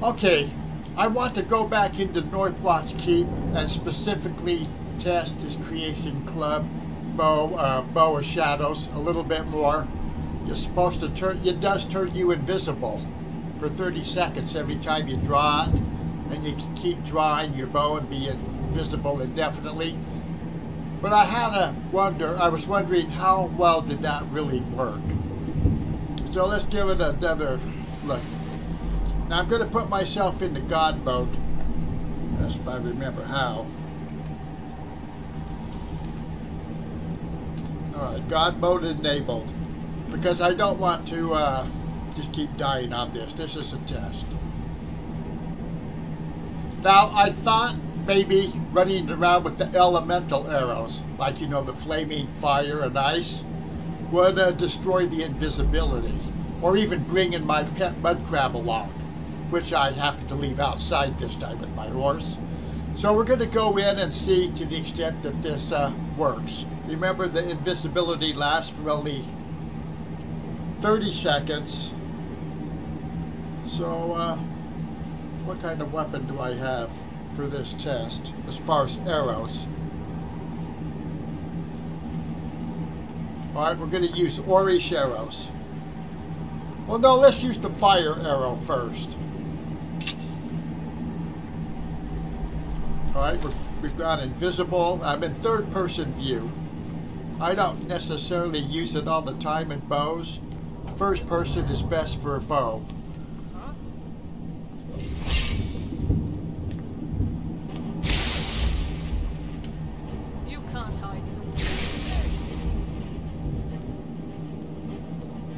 Okay, I want to go back into Northwatch Keep and specifically test this Creation Club bow of shadows a little bit more. You're supposed to turn, it does turn you invisible for 30 seconds every time you draw it, and you can keep drawing your bow and be invisible indefinitely. But I was wondering how well did that really work. So let's give it another look. Now I'm going to put myself into God mode, as if I remember how. Alright, God mode enabled, because I don't want to just keep dying on this. This is a test. Now I thought maybe running around with the elemental arrows, like you know the flaming fire and ice, would destroy the invisibility, or even bring in my pet mud crab along, which I happen to leave outside this time with my horse. So we're going to go in and see to the extent that this works. Remember, the invisibility lasts for only 30 seconds. So what kind of weapon do I have for this test as far as arrows? Alright, we're going to use orange arrows. Well, no, let's use the fire arrow first. Alright, we've got invisible. I'm in third person view. I don't necessarily use it all the time in bows. First person is best for a bow. You can't hide from me.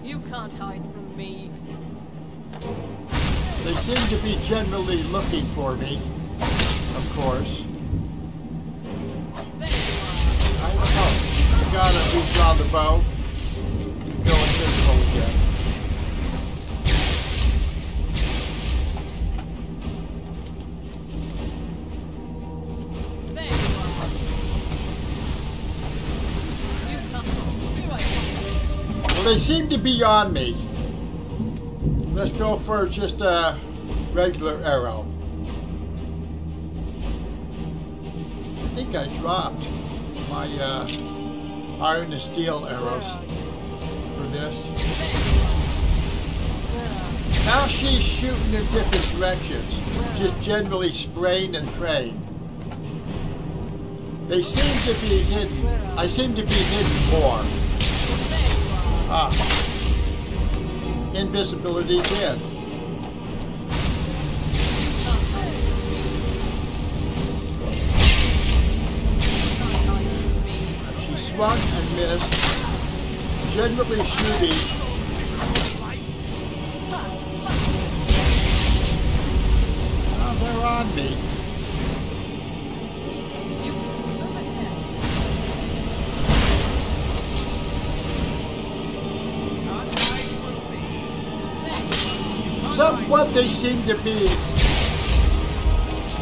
You can't hide from me. They seem to be generally looking for me, of course. I don't know. I gotta redraw the bow and go invisible again. There you are. Well, they seem to be on me. Let's go for just a regular arrow. I think I dropped my iron and steel arrows for this. Now she's shooting in different directions, just generally spraying and praying. They seem to be hidden. I seem to be hidden more. Ah. Invisibility again. She swung and missed, generally shooting. Oh, they're on me. Somewhat they seem to be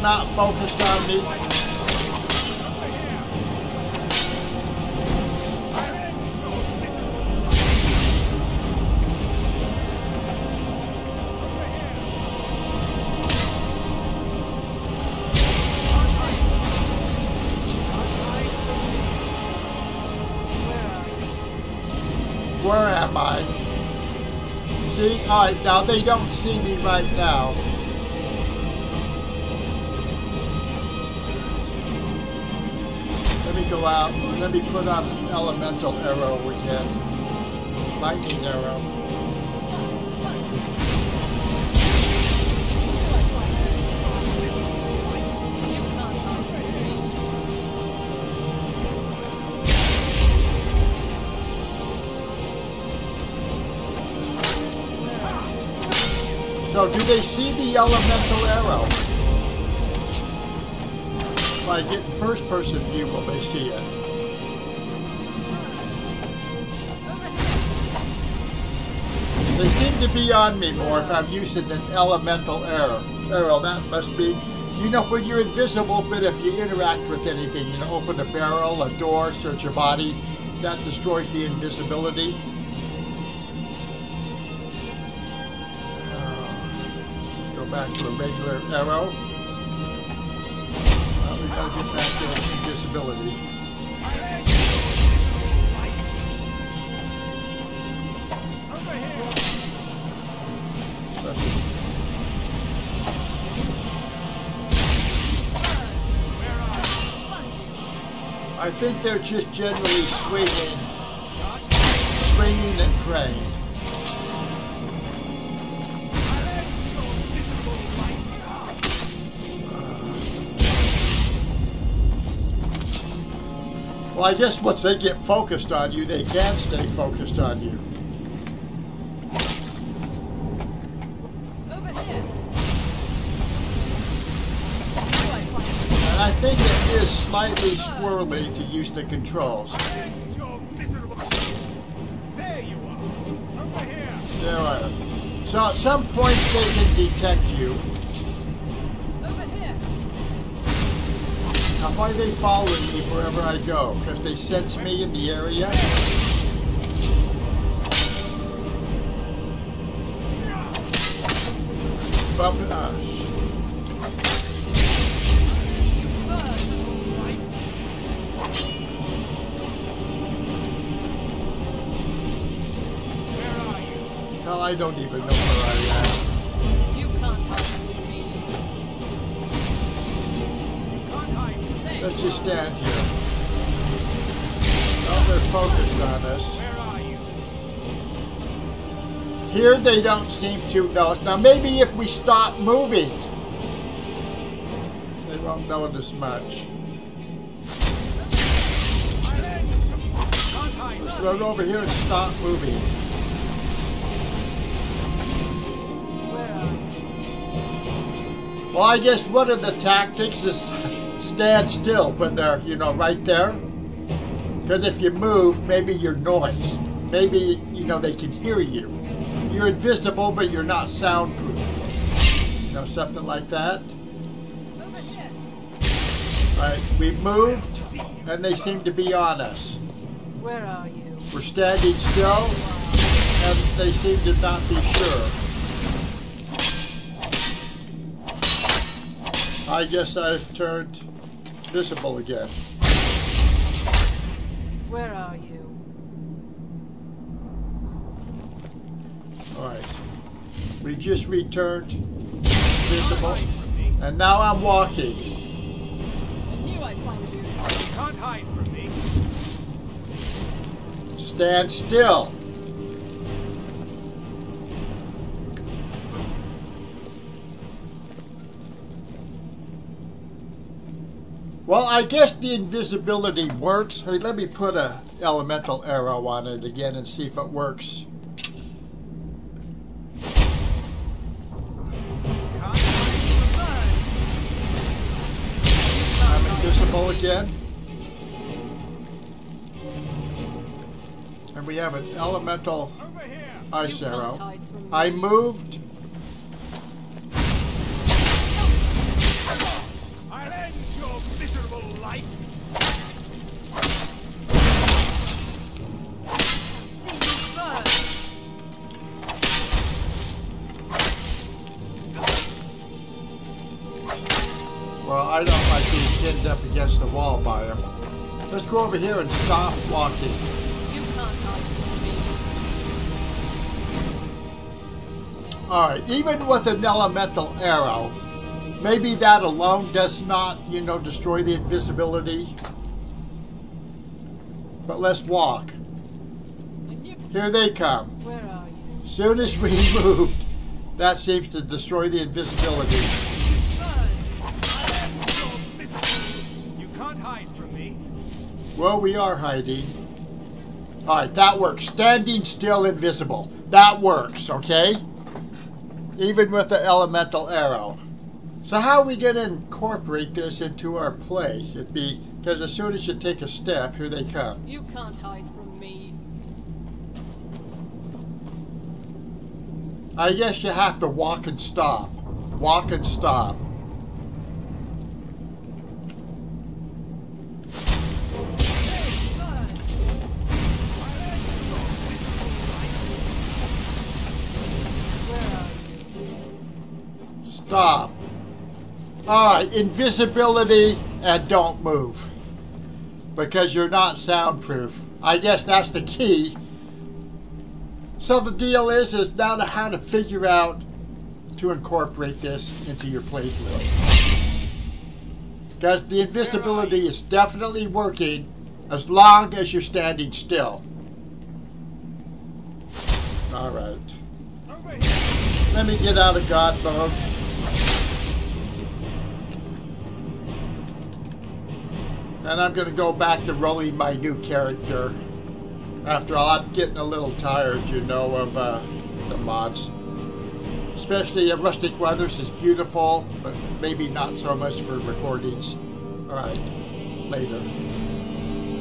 not focused on me. Where am I? See? Alright, now they don't see me right now. Let me go out. Let me put on an elemental arrow again. Lightning arrow. So, do they see the elemental arrow? If I get first person view, will they see it? They seem to be on me more if I'm using an elemental arrow. That must be, you know, when you're invisible, but if you interact with anything, you know, open a barrel, a door, search a body, that destroys the invisibility. back to a regular arrow. We gotta get back to invisibility. I think they're just generally swinging and praying. Well, I guess once they get focused on you, they can stay focused on you. Over here. And I think it is slightly squirrely to use the controls. There you are. Over here. There are. So at some points they can detect you. Over here. Now, why are they following me wherever I go? Because they sense me in the area? Hell, I don't even know where I am. You can't hide from me. Let's just stand here. Oh, they're focused on us. Where are you? Here they don't seem to notice. Now maybe if we stop moving, they won't notice much. Let's run over here and stop moving. Well, I guess one of the tactics is stand still when they're, you know, right there. Because if you move, maybe your noise. Maybe, you know, they can hear you. You're invisible, but you're not soundproof. You know, something like that. Over here. Alright, we moved, and they seem to be on us. Where are you? We're standing still, and they seem to not be sure. I guess I've turned visible again. Where are you? Alright. We just returned visible. And now I'm walking. I knew I'd find you. You can't hide from me. Stand still. Well, I guess the invisibility works. Hey, let me put a elemental arrow on it again and see if it works. I'm invisible again. And we have an elemental Over here. ice You can't arrow. hide from me. I moved. I'll end your miserable life. See you burn. Well, I don't like being pinned up against the wall by him. Let's go over here and stop walking. You can't hide from me. Alright, even with an elemental arrow, maybe that alone does not, you know, destroy the invisibility. But let's walk. And you. Here they come. Where are you? Soon as we moved, that seems to destroy the invisibility. You can't hide from me. Well, we are hiding. Alright, that works. Standing still, invisible. That works, okay? Even with the elemental arrow. So how are we going to incorporate this into our play? It'd be, because as soon as you take a step, here they come. You can't hide from me. I guess you have to walk and stop. Walk and stop. Stop. Alright, invisibility and don't move. Because you're not soundproof. I guess that's the key. So the deal is now to how to figure out to incorporate this into your playthrough. Because the invisibility is definitely working as long as you're standing still. Alright. Let me get out of God mode. And I'm going to go back to rolling my new character. After all, I'm getting a little tired, you know, of the mods. Especially Rustic Weathers is beautiful, but maybe not so much for recordings. Alright, later.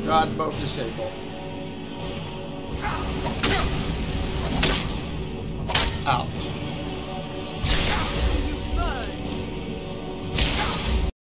God mode disabled. Out.